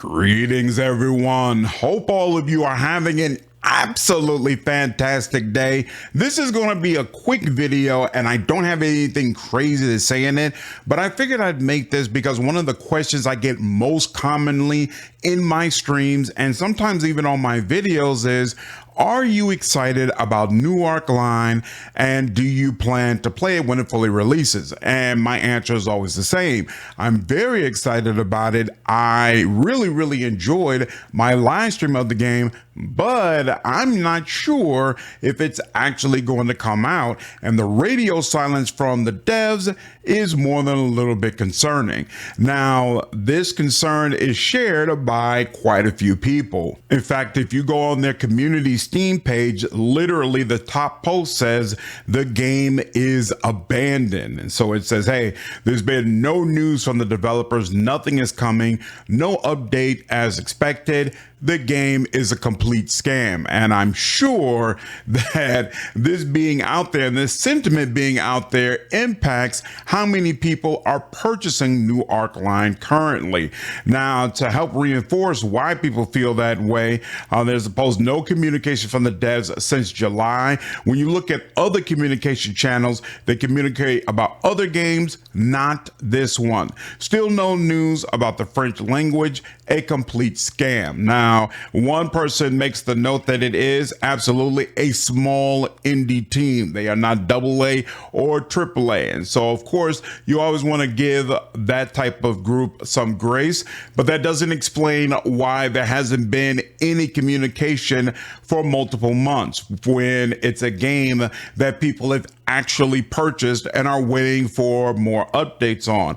Greetings, everyone. Hope all of you are having an absolutely fantastic day. This is going to be a quick video and I don't have anything crazy to say in it, but I figured I'd make this because one of the questions I get most commonly in my streams and sometimes even on my videos is, are you excited about New Arc Line and do you plan to play it when it fully releases? And my answer is always the same. I'm very excited about it. I really enjoyed my live stream of the game, but I'm not sure if it's actually going to come out. And the radio silence from the devs is more than a little bit concerning. Now, this concern is shared by quite a few people. In fact, if you go on their community Steam page, literally the top post says the game is abandoned. And so it says, hey, there's been no news from the developers. Nothing is coming. No update as expected. The game is a complete scam. And I'm sure that this being out there and this sentiment being out there impacts how many people are purchasing New Arc Line currently. Now, to help reinforce why people feel that way, there's supposed no communication from the devs since July. When you look at other communication channels, they communicate about other games, not this one. Still no news about the French language, a complete scam. Now, one person makes the note that it is absolutely a small indie team. They are not AA or AAA. And so, of course, you always want to give that type of group some grace, but that doesn't explain why there hasn't been any communication for multiple months when it's a game that people have actually purchased and are waiting for more updates on.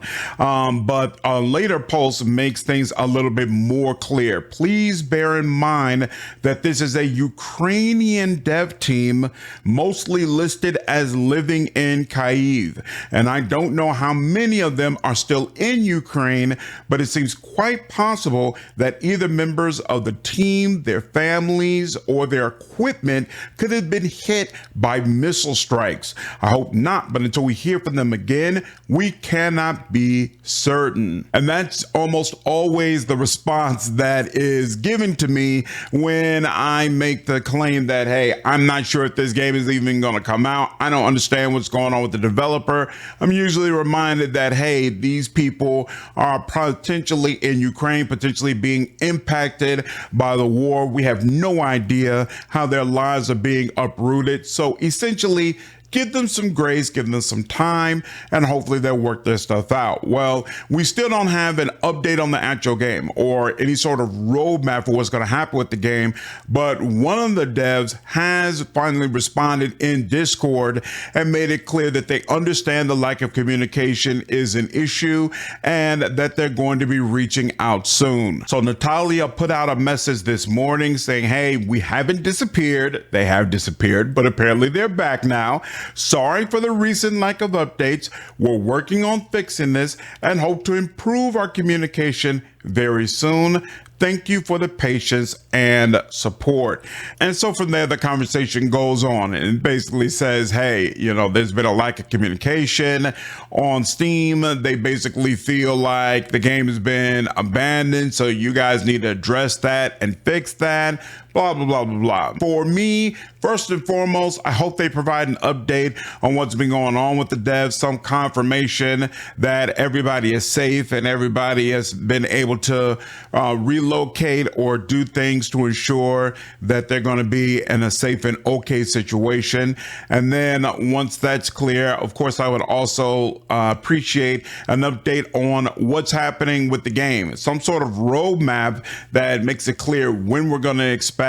But a later post makes things a little bit more clear. Please bear in mind that this is a Ukrainian dev team, mostly listed as living in Kyiv. And I don't know how many of them are still in Ukraine, but it seems quite possible that either members of the team, their families, or their equipment could have been hit by missile strikes. I hope not, but until we hear from them again, we cannot be certain. And that's almost always the response that is given to me when I make the claim that, hey, I'm not sure if this game is even going to come out. I don't understand what's going on with the developer. I'm usually reminded that, hey, these people are potentially in Ukraine, potentially being impacted by the war. We have no idea how their lives are being uprooted. So essentially, give them some grace, give them some time, and hopefully they'll work their stuff out. Well, we still don't have an update on the actual game or any sort of roadmap for what's going to happen with the game, but one of the devs has finally responded in Discord and made it clear that they understand the lack of communication is an issue and that they're going to be reaching out soon. So Natalia put out a message this morning saying, hey, we haven't disappeared. They have disappeared, but apparently they're back now. Sorry for the recent lack of updates. We're working on fixing this and hope to improve our communication very soon. Thank you for the patience and support. And so from there, the conversation goes on and basically says, hey, you know, there's been a lack of communication on Steam. They basically feel like the game has been abandoned. So you guys need to address that and fix that. Blah, blah, blah, blah, blah. For me, first and foremost, I hope they provide an update on what's been going on with the devs, some confirmation that everybody is safe and everybody has been able to relocate or do things to ensure that they're going to be in a safe and okay situation. And then once that's clear, of course, I would also appreciate an update on what's happening with the game, some sort of roadmap that makes it clear when we're going to expect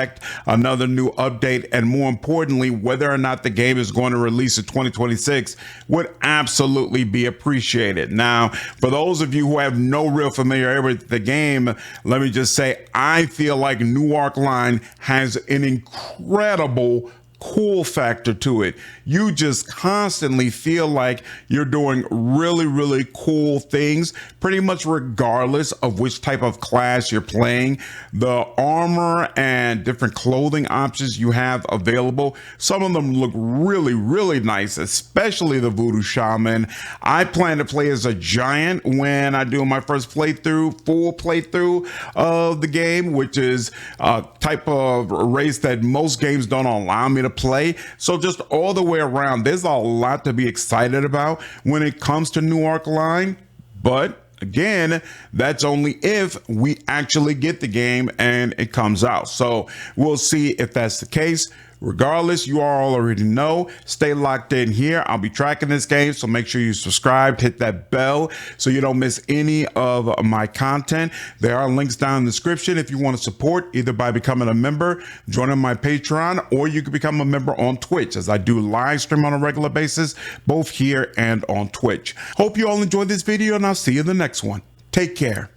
another new update, and more importantly, whether or not the game is going to release in 2026 would absolutely be appreciated. Now, for those of you who have no real familiarity with the game, let me just say, I feel like New Arc Line has an incredible cool factor to it. You just constantly feel like you're doing really, really cool things, pretty much regardless of which type of class you're playing. The armor and different clothing options you have available, some of them look really, really nice, especially the Voodoo Shaman. I plan to play as a giant when I do my first full playthrough of the game, which is a type of race that most games don't allow me to play. So just all the way around, there's a lot to be excited about when it comes to New Arc Line. But again, that's only if we actually get the game and it comes out. So we'll see if that's the case. Regardless, you all already know, stay locked in here. I'll be tracking this game, so make sure you subscribe, hit that bell so you don't miss any of my content. There are links down in the description if you want to support, either by becoming a member, joining my Patreon, or you can become a member on Twitch, as I do live stream on a regular basis, both here and on Twitch. Hope you all enjoyed this video, and I'll see you in the next one. Take care.